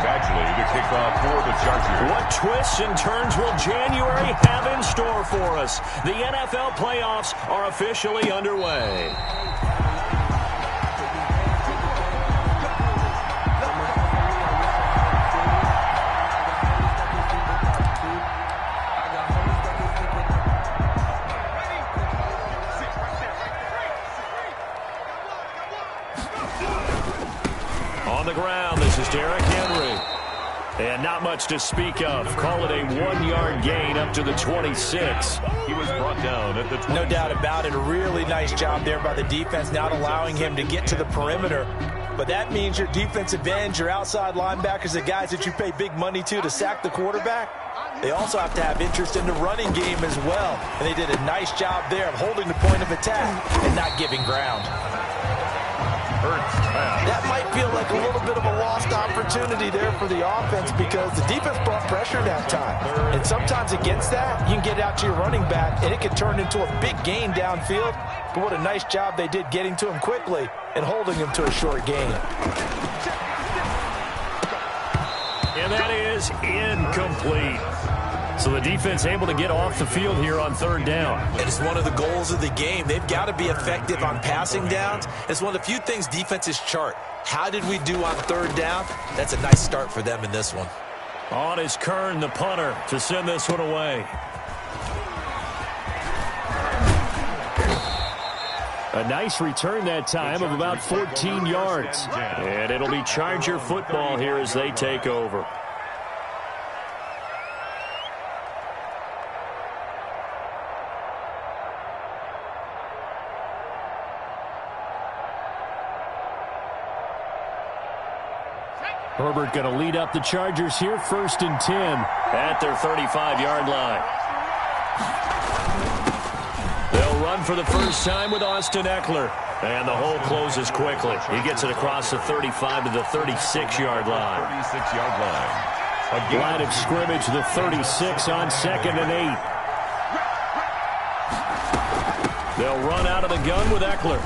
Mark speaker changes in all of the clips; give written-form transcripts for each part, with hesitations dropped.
Speaker 1: Badgley to kick off for the Chargers.
Speaker 2: What twists and turns will January have in store for us? The NFL playoffs are officially underway. On the ground, this is Derrick Henry. And not much to speak of. Call it a 1-yard gain up to the 26.
Speaker 1: He was brought down at the 20.
Speaker 3: No doubt about it. A really nice job there by the defense, not allowing him to get to the perimeter. But that means your defensive ends, your outside linebackers, the guys that you pay big money to sack the quarterback, they also have to have interest in the running game as well. And they did a nice job there of holding the point of attack and not giving ground. That might feel like a little bit of a lost opportunity there for the offense because the defense brought pressure that time. And sometimes against that, you can get out to your running back, and it can turn into a big gain downfield. But what a nice job they did getting to him quickly and holding him to a short gain.
Speaker 2: And that is incomplete. So the defense able to get off the field here on third down.
Speaker 3: And it's one of the goals of the game. They've got to be effective on passing downs. It's one of the few things defenses chart. How did we do on third down? That's a nice start for them in this one.
Speaker 2: On is Kern, the punter, to send this one away. A nice return that time of about 14 yards. And it'll be Charger football here as they take over. Herbert going to lead up the Chargers here, 1st and 10 at their 35-yard line. They'll run for the first time with Austin Eckler. And the hole closes quickly. He gets it across the 35 to the 36-yard line.
Speaker 1: 36-yard line.
Speaker 2: Line of scrimmage, the 36 on 2nd and 8. They'll run out of the gun with Eckler.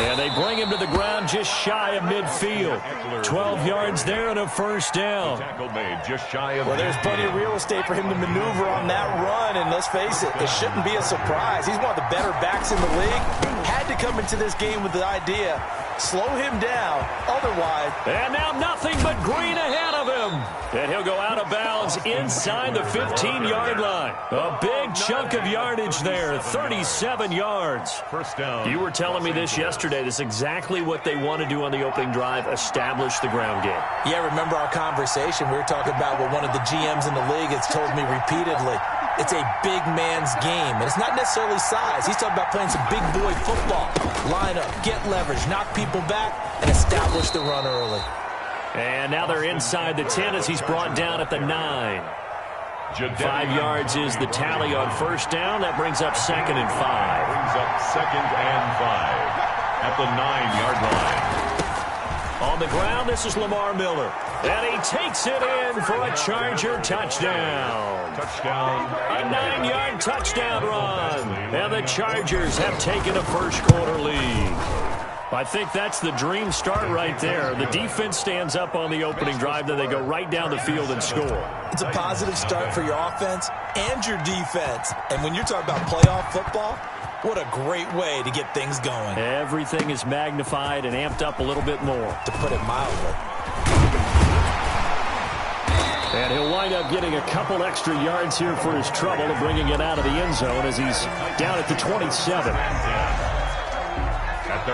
Speaker 2: And they bring him to the ground just shy of midfield. 12 yards there and a first down.
Speaker 3: Well, there's plenty of real estate for him to maneuver on that run. And let's face it, it shouldn't be a surprise. He's one of the better backs in the league. Had to come into this game with the idea, slow him down. Otherwise.
Speaker 2: And now nothing but green ahead of him. And he'll go out of bounds inside the 15-yard line. A big chunk of yardage there, 37 yards.
Speaker 1: First down.
Speaker 2: You were telling me this yesterday. This is exactly what they want to do on the opening drive, establish the ground game.
Speaker 3: Yeah, remember our conversation. We were talking about what one of the GMs in the league has told me repeatedly. It's a big man's game, and it's not necessarily size. He's talking about playing some big boy football. Line up, get leverage, knock people back, and establish the run early.
Speaker 2: And now they're inside the 10 as he's brought down at the 9. 5 yards is the tally on first down. That brings up 2nd and 5.
Speaker 1: Brings up 2nd and 5 at the 9-yard line.
Speaker 2: On the ground, this is Lamar Miller. And he takes it in for a Charger touchdown.
Speaker 1: Touchdown.
Speaker 2: A 9-yard touchdown run. And the Chargers have taken a first-quarter lead. I think that's the dream start right there. The defense stands up on the opening drive, then they go right down the field and score.
Speaker 3: It's a positive start for your offense and your defense. And when you're talking about playoff football, what a great way to get things going.
Speaker 2: Everything is magnified and amped up a little bit more.
Speaker 3: To put it mildly.
Speaker 2: And he'll wind up getting a couple extra yards here for his trouble of bringing it out of the end zone as he's down at the 27.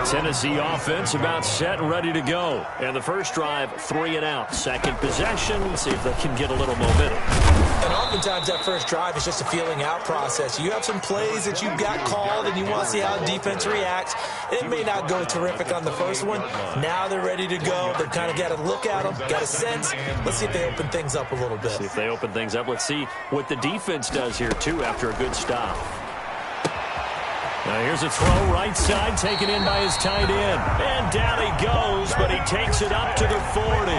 Speaker 2: Tennessee offense about set and ready to go. And the first drive, 3 and out. Second possession, see if they can get a little momentum.
Speaker 3: And oftentimes that first drive is just a feeling out process. You have some plays that you've got called and you want to see how defense reacts. It may not go terrific on the first one. Now they're ready to go. They've kind of got to look at them, got a sense. Let's see if they open things up a little bit.
Speaker 2: See if they open things up. Let's see what the defense does here, too, after a good stop. Now here's a throw right side taken in by his tight end. And down he goes, but he takes it up to the 40.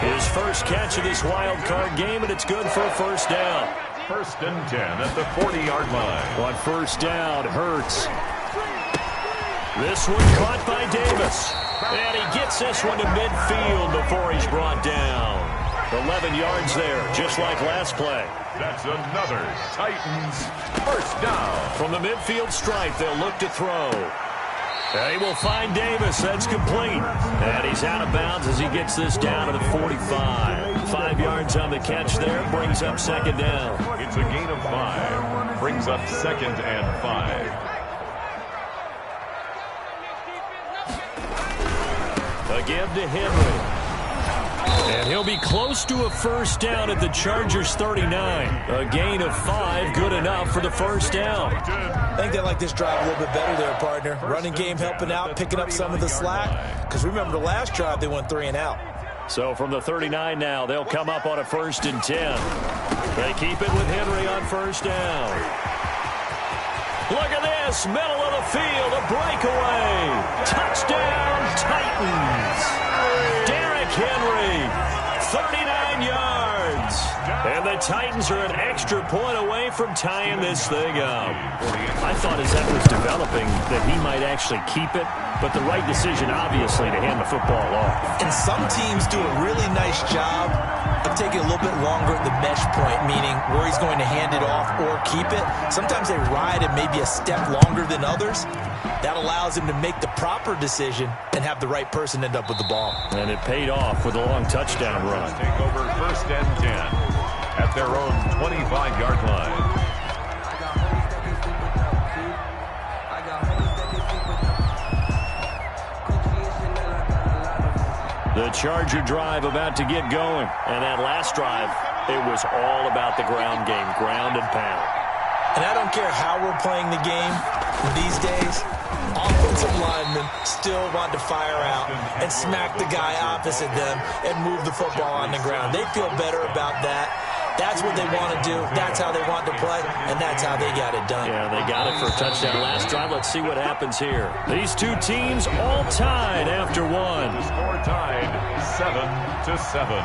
Speaker 2: His first catch of this wild card game, and it's good for a first down.
Speaker 1: 1st and 10 at the 40-yard line.
Speaker 2: On first down, Hurts. This one caught by Davis. And he gets gets this one to midfield before he's brought down. 11 yards there, just like last play.
Speaker 1: That's another Titans first down.
Speaker 2: From the midfield stripe, they'll look to throw. And he will find Davis. That's complete. And he's out of bounds as he gets this down to the 45. 5 yards on the catch there. Brings up second down.
Speaker 1: It's a gain of 5. Brings up second and 5.
Speaker 2: A give to Henry. And he'll be close to a first down at the Chargers 39. A gain of 5, good enough for the first down.
Speaker 3: I think they like this drive a little bit better there, partner. Running game helping out, picking up some of the slack. Because remember the last drive, they went 3 and out.
Speaker 2: So from the 39 now, they'll come up on a 1st and 10. They keep it with Henry on first down. Look at this, middle of the field, a breakaway. Touchdown, Titans. Derrick Henry, 39 yards. And the Titans are an extra point away from tying this thing up. I thought as that was developing that he might actually keep it, but the right decision, obviously, to hand the football off.
Speaker 3: And some teams do a really nice job of taking a little bit longer at the mesh point, meaning where he's going to hand it off or keep it. Sometimes they ride it maybe a step longer than others. That allows him to make the proper decision and have the right person end up with the ball.
Speaker 2: And it paid off with a long touchdown run.
Speaker 1: Take over 1st and 10 at their own 25-yard line.
Speaker 2: The Charger drive about to get going. And that last drive, it was all about the ground game, ground and pound.
Speaker 3: And I don't care how we're playing the game these days, offensive linemen still want to fire out and smack the guy opposite them and move the football on the ground. They feel better about that. That's what they want to do. That's how they want to play, and that's how they got it done.
Speaker 2: Yeah, they got it for a touchdown last drive. Let's see what happens here. These two teams all tied after one.
Speaker 1: The score tied 7-7.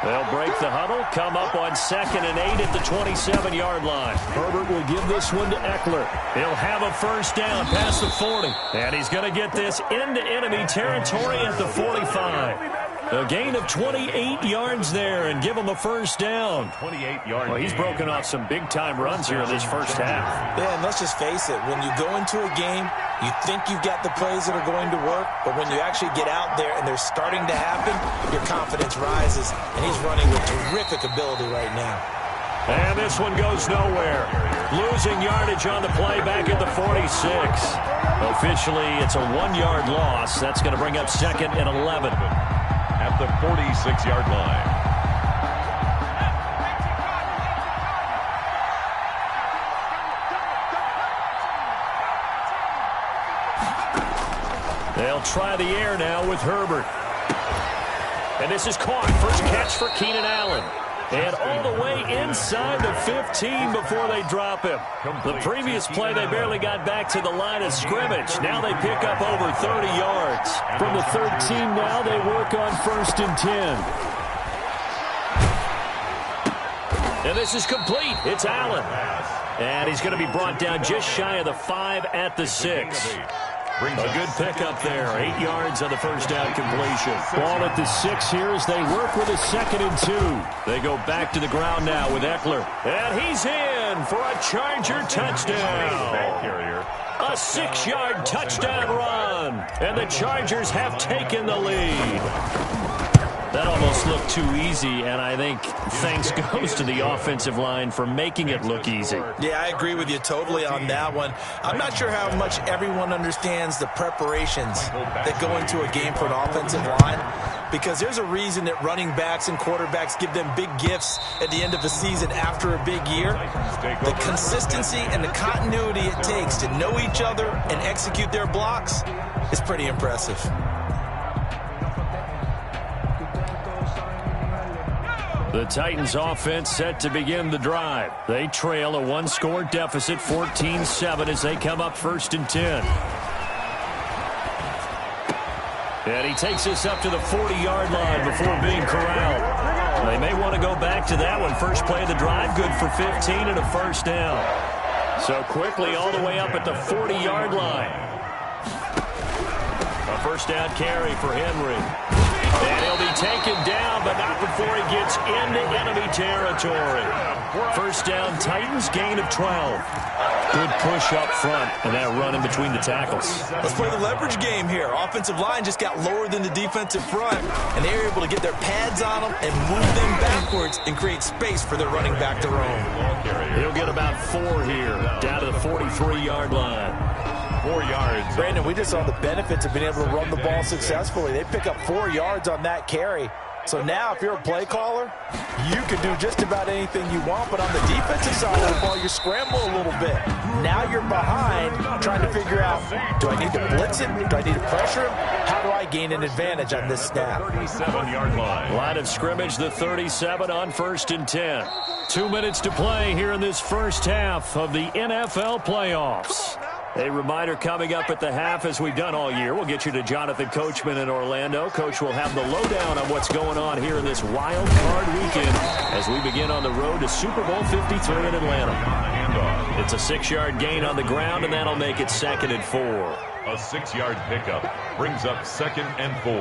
Speaker 2: They'll break the huddle, come up on 2nd and 8 at the 27-yard line. Herbert will give this one to Eckler. He'll have a first down past the 40. And he's going to get this into enemy territory at the 45. A gain of 28 yards there and give him a first down.
Speaker 1: 28-yard.
Speaker 2: Well, he's broken off some big-time runs here in this first half.
Speaker 3: Yeah, and let's just face it. When you go into a game, you think you've got the plays that are going to work, but when you actually get out there and they're starting to happen, your confidence rises, and he's running with terrific ability right now.
Speaker 2: And this one goes nowhere. Losing yardage on the play back at the 46. Officially, it's a 1-yard loss. That's going to bring up 2nd and 11.
Speaker 1: At the 46-yard line.
Speaker 2: They'll try the air now with Herbert. And this is caught. First catch for Keenan Allen. And all the way inside the 15 before they drop him. The previous play, they barely got back to the line of scrimmage. Now they pick up over 30 yards. From the 13 now, they work on 1st and 10. And this is complete. It's Allen. And he's going to be brought down just shy of the 5 at the 6. A good pickup there. 8 yards on the first down completion. Ball at the 6 here as they work with a 2nd and 2. They go back to the ground now with Eckler. And he's in for a Charger touchdown. A 6-yard touchdown run. And the Chargers have taken the lead. That almost looked too easy, and I think thanks goes to the offensive line for making it look easy.
Speaker 3: Yeah, I agree with you totally on that one. I'm not sure how much everyone understands the preparations that go into a game for an offensive line, because there's a reason that running backs and quarterbacks give them big gifts at the end of the season after a big year. The consistency and the continuity it takes to know each other and execute their blocks is pretty impressive.
Speaker 2: The Titans offense set to begin the drive. They trail a 1-score deficit, 14-7, as they come up 1st and 10. And he takes us up to the 40-yard line before being corralled. They may want to go back to that one. First play of the drive, good for 15 and a first down. So quickly all the way up at the 40-yard line. A First down carry for Henry. And he'll be taken down, but not before he gets into enemy territory. First down, Titans, gain of 12. Good push up front, and that run in between the tackles.
Speaker 3: Let's play the leverage game here. Offensive line just got lower than the defensive front, and they were able to get their pads on them and move them backwards and create space for their running back to roam.
Speaker 2: He'll get about 4 here, down to the 43-yard line.
Speaker 1: 4 yards.
Speaker 3: Brandon, we just saw the benefits of being able to run the ball successfully. They pick up 4 yards on that carry. So now if you're a play caller, you can do just about anything you want, but on the defensive side of the ball, you scramble a little bit. Now you're behind trying to figure out, do I need to blitz him? Do I need to pressure him? How do I gain an advantage on this snap?
Speaker 1: 37-yard line.
Speaker 2: Line of scrimmage, the 37 on 1st and 10. 2 minutes to play here in this first half of the NFL playoffs. A reminder coming up at the half, as we've done all year. We'll get you to Jonathan Coachman in Orlando. Coach will have the lowdown on what's going on here in this wild card weekend as we begin on the road to Super Bowl 53 in Atlanta. It's a 6-yard gain on the ground, and that'll make it 2nd and 4.
Speaker 1: A 6-yard pickup brings up 2nd and 4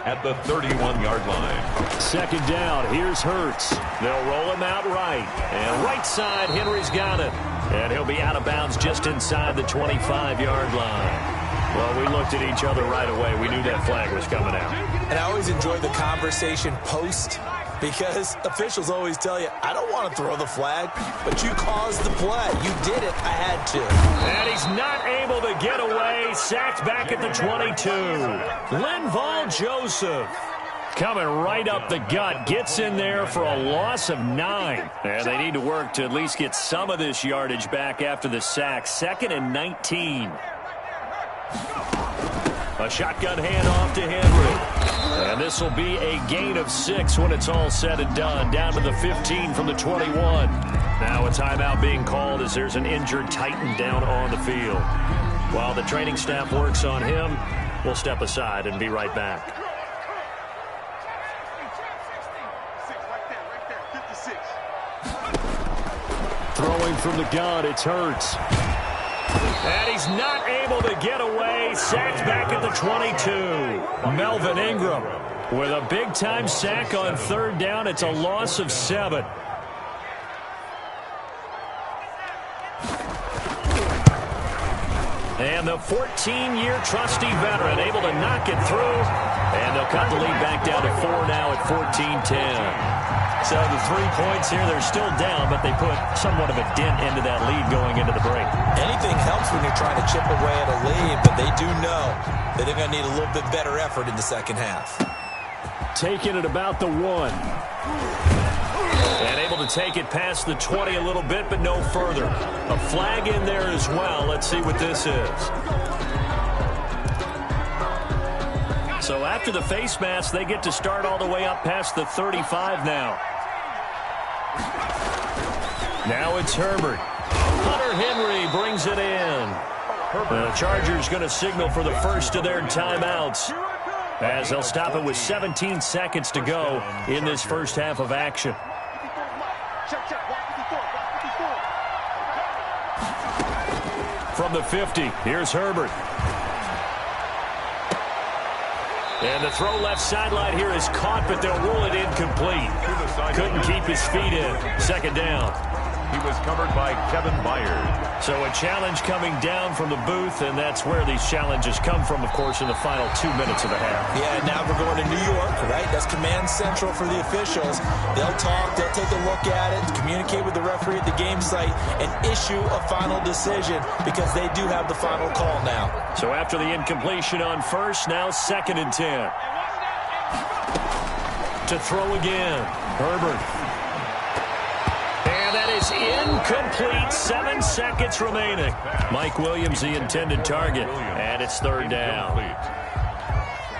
Speaker 1: at the 31-yard line.
Speaker 2: Second down, here's Hurts. They'll roll him out right. And right side, Henry's got it. And he'll be out of bounds just inside the 25-yard line. Well, we looked at each other right away. We knew that flag was coming out.
Speaker 3: And I always enjoy the conversation post, because officials always tell you, I don't want to throw the flag, but you caused the play. You did it. I had to.
Speaker 2: And he's not able to get away. Sacked back at the 22. Linval Joseph coming right up the gut. Gets in there for a loss of 9. And they need to work to at least get some of this yardage back after the sack. 2nd and 19. A shotgun handoff to Henry. And this will be a gain of 6 when it's all said and done. Down to the 15 from the 21. Now a timeout being called as there's an injured Titan down on the field. While the training staff works on him, we'll step aside and be right back. Throwing from the gun, it's Hurts. And he's not able to get away. Sacked back at the 22. Melvin Ingram with a big-time sack on 3rd down. It's a loss of 7. And the 14-year trusty veteran able to knock it through. And they'll cut the lead back down to 4 now at 14-10. So the 3 points here, they're still down, but they put somewhat of a dent into that lead going into the break.
Speaker 3: Anything helps when you're trying to chip away at a lead, but they do know that they're going to need a little bit better effort in the second half.
Speaker 2: Taking it about the 1. And able to take it past the 20 a little bit, but no further. A flag in there as well. Let's see what this is. So after the face mask, they get to start all the way up past the 35 now. Now it's Herbert. Hunter Henry brings it in. The Chargers going to signal for the first of their timeouts, as they'll stop it with 17 seconds to go in this first half of action. From the 50, here's Herbert. And the throw left sideline here is caught, but they'll rule it incomplete. Couldn't keep his feet in. 2nd down.
Speaker 1: He was covered by Kevin Byard.
Speaker 2: So a challenge coming down from the booth, and that's where these challenges come from, of course, in the final 2 minutes of the half.
Speaker 3: Yeah, now we're going to New York, right? That's command central for the officials. They'll talk, they'll take a look at it, communicate with the referee at the game site, and issue a final decision, because they do have the final call now.
Speaker 2: So after the incompletion on 1st, now 2nd and 10. To throw again, Herbert. And that is incomplete. 7 seconds remaining. Mike Williams, the intended target. And it's 3rd down.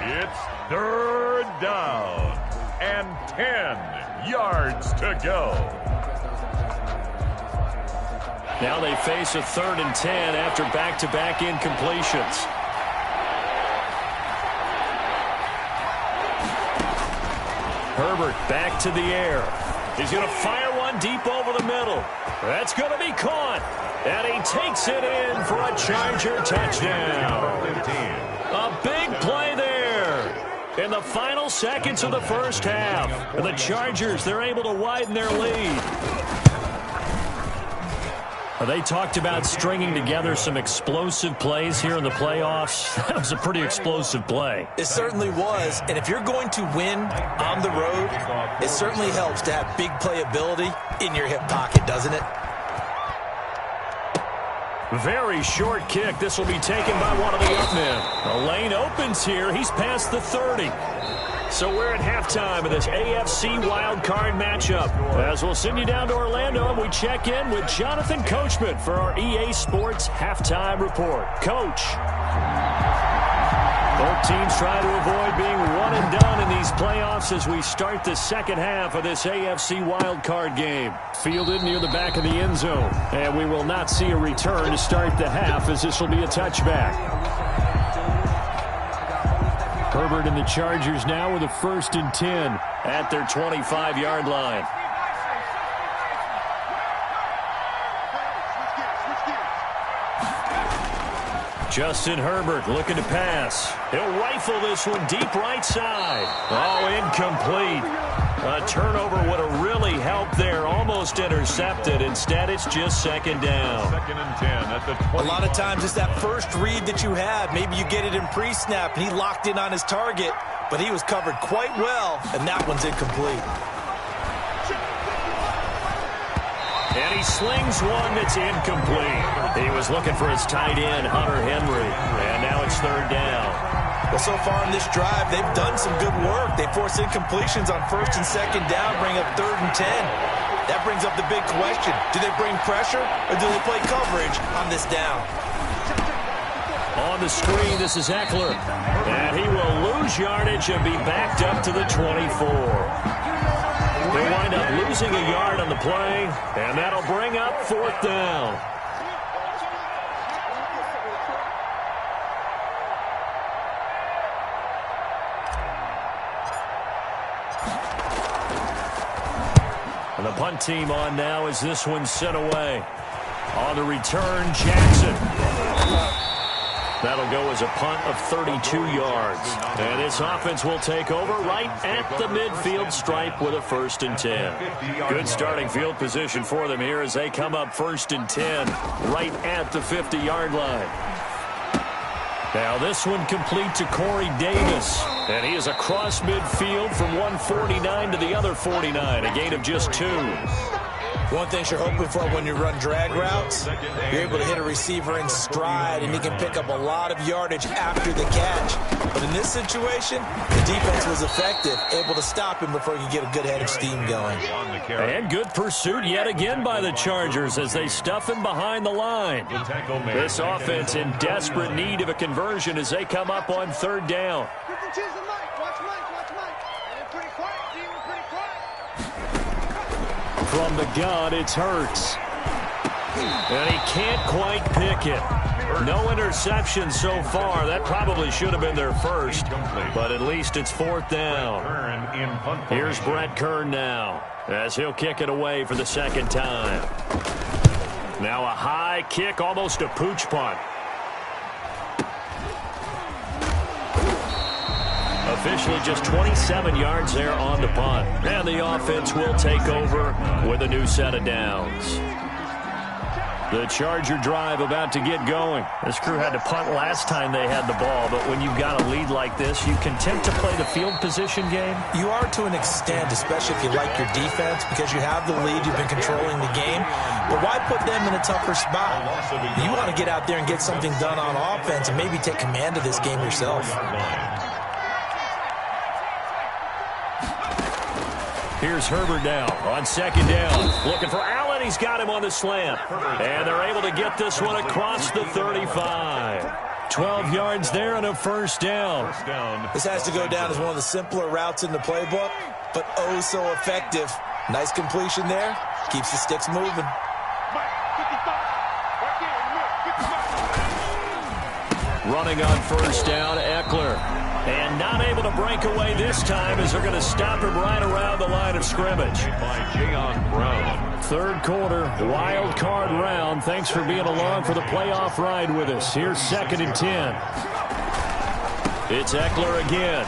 Speaker 1: It's 3rd down. And 10 yards to go.
Speaker 2: Now they face a 3rd and 10 after back-to-back incompletions. Herbert back to the air. He's going to fire one deep over the middle. That's going to be caught. And he takes it in for a Charger touchdown. A big play in the final seconds of the first half. And the Chargers, they're able to widen their lead. They talked about stringing together some explosive plays here in the playoffs. That was a pretty explosive play.
Speaker 3: It certainly was. And if you're going to win on the road, it certainly helps to have big playability in your hip pocket, doesn't it?
Speaker 2: Very short kick. This will be taken by one of the young men. The lane opens here. He's past the 30. So we're at halftime of this AFC wildcard matchup. As we'll send you down to Orlando, and we check in with Jonathan Coachman for our EA Sports Halftime Report. Coach. Both teams try to avoid being one and done in these playoffs as we start the second half of this AFC wildcard game. Fielded near the back of the end zone. And we will not see a return to start the half, as this will be a touchback. Herbert and the Chargers now with a 1st and 10 at their 25-yard line. Justin Herbert looking to pass. He'll rifle this one deep right side. Oh, incomplete. A turnover would have really helped there. Almost intercepted. Instead, it's just second down.
Speaker 1: 2nd and 10 at the 20.
Speaker 3: A lot of times it's that first read that you have. Maybe you get it in pre-snap, and he locked in on his target, but he was covered quite well, and that one's incomplete.
Speaker 2: And he slings one that's incomplete. He was looking for his tight end, Hunter Henry, and now it's 3rd down.
Speaker 3: Well, so far in this drive, they've done some good work. They force incompletions on 1st and 2nd down, bring up 3rd and 10. That brings up the big question. Do they bring pressure, or do they play coverage on this down?
Speaker 2: On the screen, this is Eckler. And he will lose yardage and be backed up to the 24. They wind up losing a yard on the play, and that'll bring up 4th down. And the punt team on now as this one's sent away. On the return, Jackson. That'll go as a punt of 32 yards. And this offense will take over right at the midfield stripe with a 1st and 10. Good starting field position for them here as they come up 1st and 10 right at the 50-yard line. Now this one complete to Corey Davis. And he is across midfield from 149 to the other 49. A gain of just 2.
Speaker 3: One thing you're hoping for when you run drag routes, you're able to hit a receiver in stride, and he can pick up a lot of yardage after the catch. But in this situation, the defense was effective, able to stop him before he could get a good head of steam going.
Speaker 2: And good pursuit yet again by the Chargers as they stuff him behind the line. This offense in desperate need of a conversion as they come up on 3rd down. From the gun, it's Hurts. And he can't quite pick it. No interception so far. That probably should have been their first. But at least it's 4th down. Here's Brett Kern now as he'll kick it away for the 2nd time. Now a high kick, almost a pooch punt. Officially just 27 yards there on the punt. And the offense will take over with a new set of downs. The Charger drive about to get going. This crew had to punt last time they had the ball, but when you've got a lead like this, you content to play the field position game?
Speaker 3: You are to an extent, especially if you like your defense, because you have the lead, you've been controlling the game. But why put them in a tougher spot? You want to get out there and get something done on offense and maybe take command of this game yourself.
Speaker 2: Here's Herbert now on 2nd down. Looking for Allen. He's got him on the slant. And they're able to get this one across the 35. 12 yards there and a 1st down.
Speaker 3: This has to go down as one of the simpler routes in the playbook, but oh so effective. Nice completion there. Keeps the sticks moving.
Speaker 2: Running on 1st down, Eckler. And not able to break away this time as they're going to stop him right around the line of scrimmage. 3rd quarter, wild card round. Thanks for being along for the playoff ride with us. Here's 2nd and 10. It's Eckler again.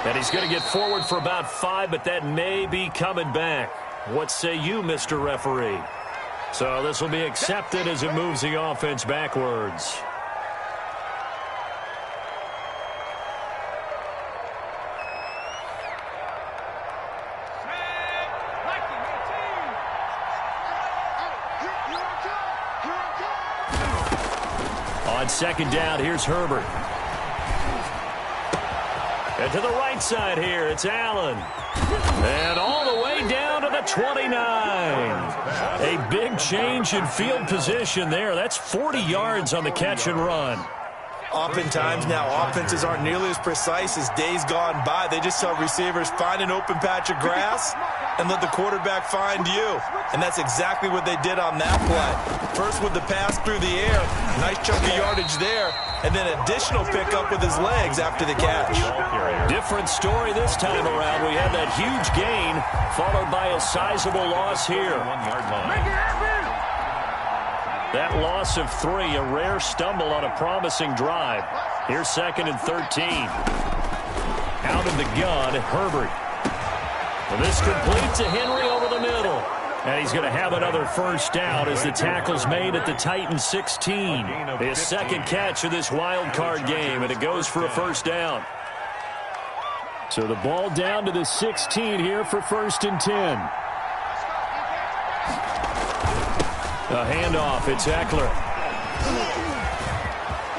Speaker 2: And he's going to get forward for about 5, but that may be coming back. What say you, Mr. Referee? So this will be accepted as it moves the offense backwards. On second down, here's Herbert. And to the right side here, it's Allen. And all the way down to the 29. A big change in field position there. That's 40 yards on the catch and run.
Speaker 3: Oftentimes now, offenses aren't nearly as precise as days gone by. They just tell receivers, find an open patch of grass and let the quarterback find you. And that's exactly what they did on that play. First with the pass through the air, nice chunk of yardage there, and then additional pickup with his legs after the catch.
Speaker 2: Different story this time around. We had that huge gain, followed by a sizable loss here.
Speaker 1: 1 yard line.
Speaker 2: That loss of 3, a rare stumble on a promising drive. Here's 2nd and 13. Out of the gun, Herbert. And this completes to Henry over the middle. And he's going to have another first down as the tackle's made at the Titans 16. His second catch of this wild card game, and it goes for a first down. So the ball down to the 16 here for 1st and 10. A handoff, it's Eckler.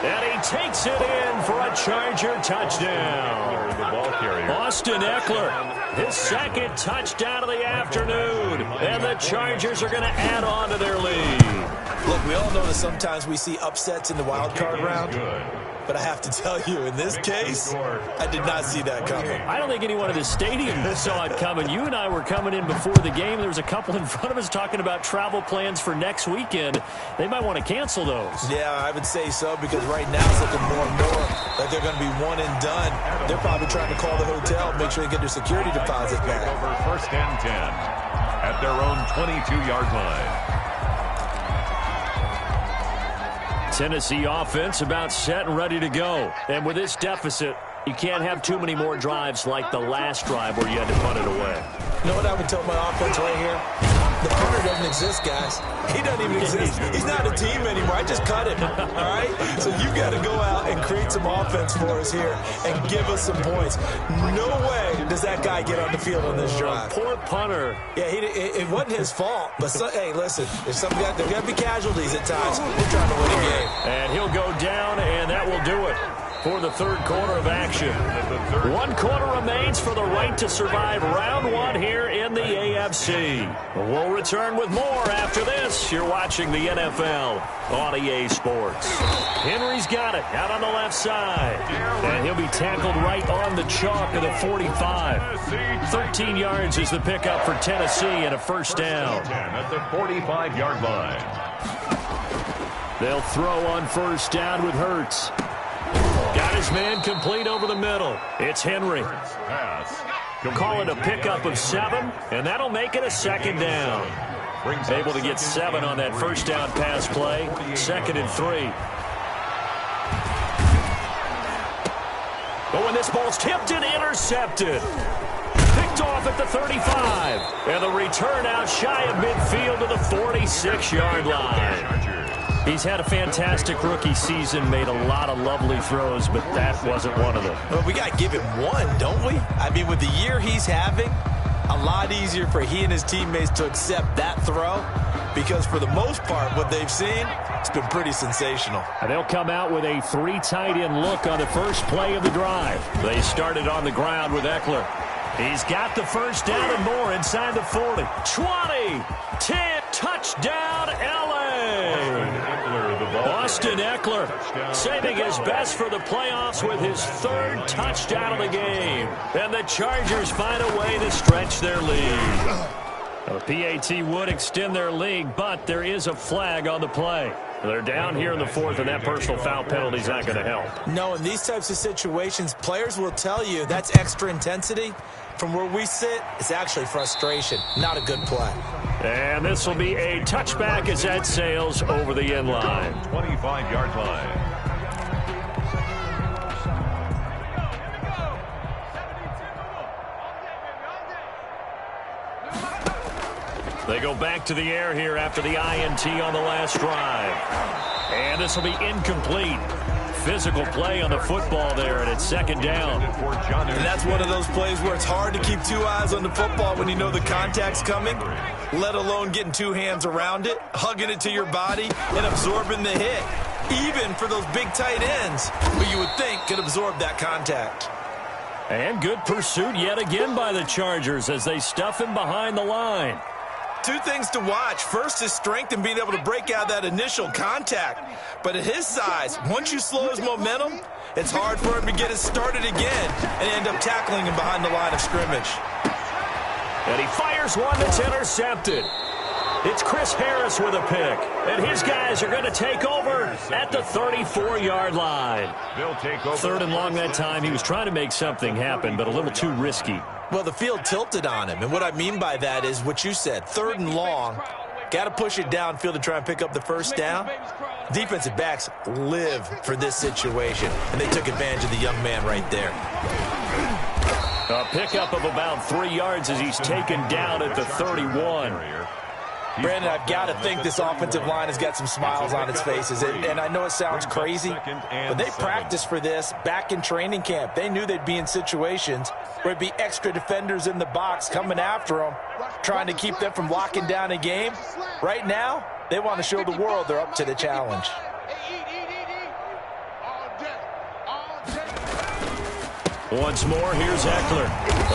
Speaker 2: And he takes it in for a Charger touchdown.
Speaker 1: The ball carrier.
Speaker 2: Austin Eckler, his second touchdown of the afternoon. And the Chargers are going to add on to their lead.
Speaker 3: Look, we all know that sometimes we see upsets in the wild card round. But I have to tell you, in this case, I did not see that coming.
Speaker 2: I don't think anyone in the stadium saw it coming. You and I were coming in before the game. There was a couple in front of us talking about travel plans for next weekend. They might want to cancel those.
Speaker 3: Yeah, I would say so, because right now it's looking more and more like they're going to be one and done. They're probably trying to call the hotel, make sure they get their security deposit back.
Speaker 1: Over 1st and 10 at their own 22-yard line.
Speaker 2: Tennessee offense about set and ready to go. And with this deficit, you can't have too many more drives like the last drive where you had to punt it away.
Speaker 3: You know what I would tell my offense right here? The punter doesn't exist, guys. He doesn't even exist. He's not a team anymore. I just cut him, all right? So you got to go out and create some offense for us here and give us some points. No way does that guy get on the field on this drive.
Speaker 2: Poor punter.
Speaker 3: Yeah, it wasn't his fault. But, hey, listen, there's got to be casualties at times. We're trying to win a game.
Speaker 2: And he'll go down, and that will do it for the third quarter of action. 1 quarter remains for the right to survive round 1 here in the AFC. We'll return with more after this. You're watching the NFL on EA Sports. Henry's got it out on the left side. And he'll be tackled right on the chalk of the 45. 13 yards is the pickup for Tennessee and a first down.
Speaker 1: At the 45-yard line.
Speaker 2: They'll throw on first down with Hurts. Got his man complete over the middle. It's Henry. Call it a pickup of 7, and that'll make it a second down. Able to get 7 on that first down pass play. 2nd and 3. But when this ball's tipped and intercepted. Picked off at the 35. And the return out shy of midfield to the 46-yard line. He's had a fantastic rookie season, made a lot of lovely throws, but that wasn't one of them.
Speaker 3: Well, we got to give him one, don't we? I mean, with the year he's having, a lot easier for he and his teammates to accept that throw, because for the most part, what they've seen, it's been pretty sensational.
Speaker 2: And they'll come out with a 3 tight end look on the first play of the drive. They started on the ground with Eckler. He's got the first down and more inside the 40. 20, 10, touchdown, L.A. Austin Eckler saving his best for the playoffs with his 3rd touchdown of the game. And the Chargers find a way to stretch their lead. The PAT would extend their lead, but there is a flag on the play. They're down here in the 4th, and that personal foul penalty is not going to help.
Speaker 3: No, in these types of situations, players will tell you that's extra intensity. From where we sit, it's actually frustration. Not a good play.
Speaker 2: And this will be a touchback as that sails over the end line.
Speaker 1: 25-yard line.
Speaker 2: They go back to the air here after the INT on the last drive. And this will be incomplete. Physical play on the football there, and it's second down.
Speaker 3: And that's one of those plays where it's hard to keep two eyes on the football when you know the contact's coming, let alone getting two hands around it, hugging it to your body, and absorbing the hit. Even for those big tight ends, who you would think could absorb that contact.
Speaker 2: And good pursuit yet again by the Chargers as they stuff him behind the line.
Speaker 3: Two things to watch. First, his strength and being able to break out that initial contact. But at his size, once you slow his momentum, it's hard for him to get it started again and end up tackling him behind the line of scrimmage.
Speaker 2: And he fires one that's intercepted. It's Chris Harris with a pick. And his guys are going to take over at the 34-yard line.
Speaker 1: They'll take over.
Speaker 2: Third and long that time. He was trying to make something happen, but a little too risky.
Speaker 3: Well, the field tilted on him, and what I mean by that is what you said, third and long. Got to push it downfield to try and pick up the first down. Defensive backs live for this situation, and they took advantage of the young man right there.
Speaker 2: A pickup of about 3 yards as he's taken down at the 31.
Speaker 3: Brandon, I've got to think this offensive line has got some smiles on its faces. And I know it sounds crazy, but they practiced for this back in training camp. They knew they'd be in situations where it'd be extra defenders in the box coming after them, trying to keep them from locking down a game. Right now, they want to show the world they're up to the challenge.
Speaker 2: Once more, here's Eckler.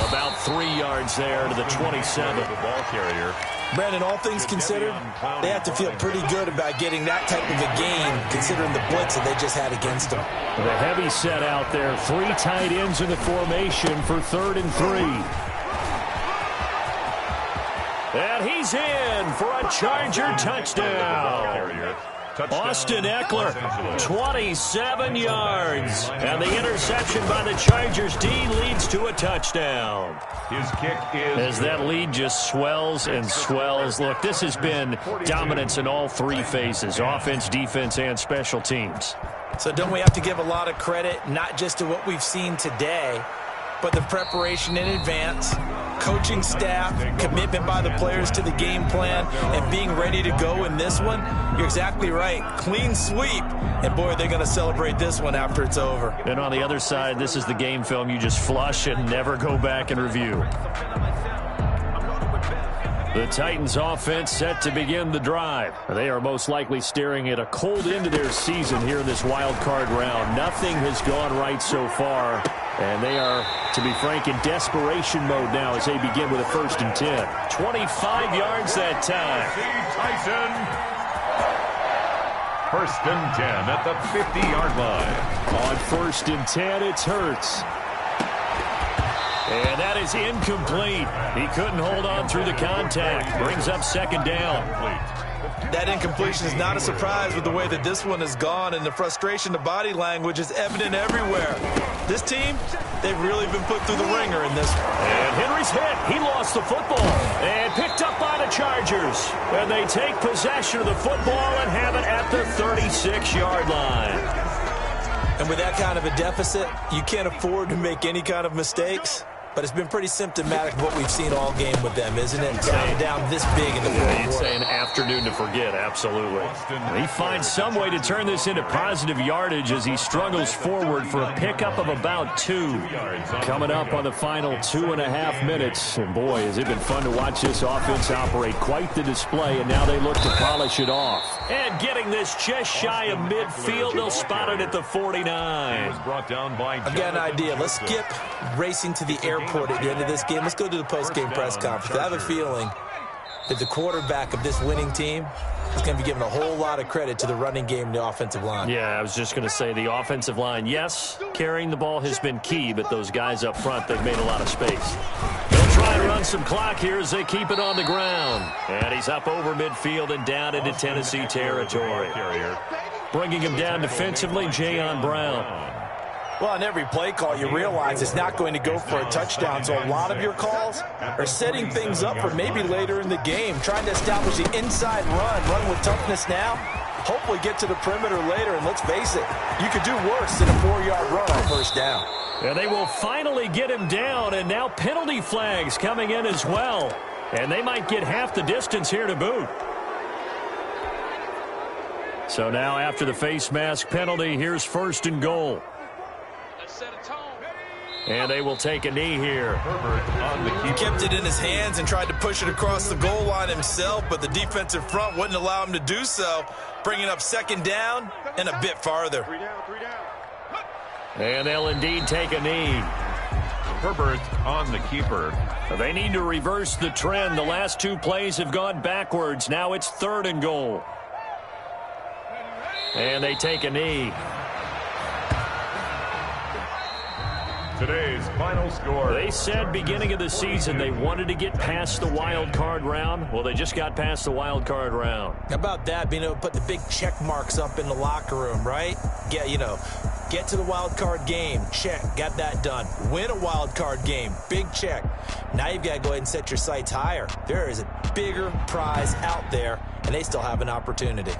Speaker 2: About 3 yards there to the 27.
Speaker 1: The ball carrier.
Speaker 3: Brandon, all things considered, they have to feel pretty good about getting that type of a game, considering the blitz that they just had against them.
Speaker 2: The heavy set out there. 3 tight ends in the formation for 3rd and 3. And he's in for a Charger touchdown. Austin Eckler, 27 yards. And the interception by the Chargers D leads to a touchdown.
Speaker 1: His kick is
Speaker 2: as that lead just swells and swells. Look, this has been dominance in all 3 phases, offense, defense, and special teams.
Speaker 3: So don't we have to give a lot of credit, not just to what we've seen today, but the preparation in advance, coaching staff, commitment by the players to the game plan, and being ready to go in this one? You're exactly right. Clean sweep. And, boy, they're going to celebrate this one after it's over.
Speaker 2: And on the other side, this is the game film you just flush and never go back and review. The Titans offense set to begin the drive. They are most likely staring at a cold end to their season here in this wild card round. Nothing has gone right so far, and they are, to be frank, in desperation mode now as they begin with a 1st and 10. 25 yards that time.
Speaker 1: Tyson. 1st and 10 at the 50-yard line.
Speaker 2: On 1st and 10, it's Hurts. And that is incomplete. He couldn't hold on through the contact. Brings up 2nd down.
Speaker 3: That incompletion is not a surprise with the way that this one has gone, and the frustration, the body language is evident everywhere. This team, they've really been put through the ringer in this one.
Speaker 2: And Henry's hit. He lost the football. And picked up by the Chargers. And they take possession of the football and have it at the 36-yard line.
Speaker 3: And with that kind of a deficit, you can't afford to make any kind of mistakes. But it's been pretty symptomatic of what we've seen all game with them, isn't it? Down this big in the fourth quarter.
Speaker 2: You'd say an afternoon to forget, absolutely. He finds some way to turn this into positive yardage as he struggles forward for a pickup of about 2. Coming up on the final 2.5 minutes. And boy, has it been fun to watch this offense operate. Quite the display, and now they look to polish it off. And getting this just shy of midfield, they'll spot it at the 49.
Speaker 3: I've got an idea. Let's skip racing to the airport at the end of this game. Let's go to the post-game press conference. I have a feeling that the quarterback of this winning team is going to be given a whole lot of credit to the running game and the offensive line.
Speaker 2: Yeah, I was just going to say the offensive line, yes, carrying the ball has been key, but those guys up front, they've made a lot of space. They'll try to run some clock here as they keep it on the ground. And he's up over midfield and down into Tennessee territory. Bringing him down defensively, Jayon Brown.
Speaker 3: Well, on every play call, you realize it's not going to go for a touchdown. So a lot of your calls are setting things up for maybe later in the game, trying to establish the inside run with toughness now, hopefully get to the perimeter later. And let's face it, you could do worse than a 4-yard run on 1st down.
Speaker 2: And they will finally get him down, and now penalty flags coming in as well. And they might get half the distance here to boot. So now after the face mask penalty, here's 1st and goal. And they will take a knee here.
Speaker 3: He kept it in his hands and tried to push it across the goal line himself, but the defensive front wouldn't allow him to do so, bringing up 2nd down and a bit farther.
Speaker 2: And they'll indeed take a knee.
Speaker 1: Herbert on the keeper.
Speaker 2: They need to reverse the trend. The last 2 plays have gone backwards. Now it's 3rd and goal. And they take a knee.
Speaker 1: Today's final score.
Speaker 2: They said beginning of the season they wanted to get past the wild card round. Well, they just got past the wild card round.
Speaker 3: How about that, being able to put the big check marks up in the locker room, right? Get to the wild card game, check, got that done. Win a wild card game, big check. Now you've got to go ahead and set your sights higher. There is a bigger prize out there, and they still have an opportunity.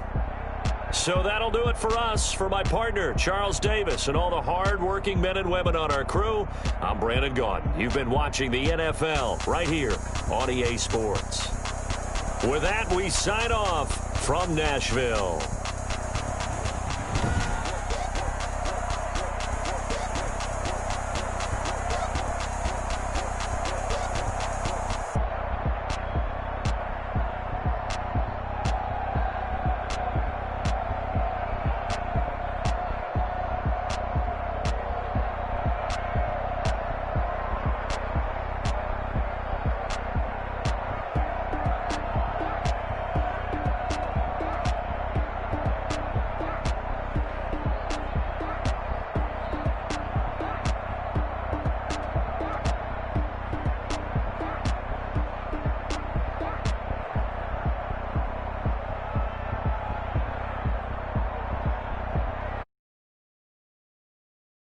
Speaker 2: So that'll do it for us. For my partner, Charles Davis, and all the hard-working men and women on our crew, I'm Brandon Gaudin. You've been watching the NFL right here on EA Sports. With that, we sign off from Nashville.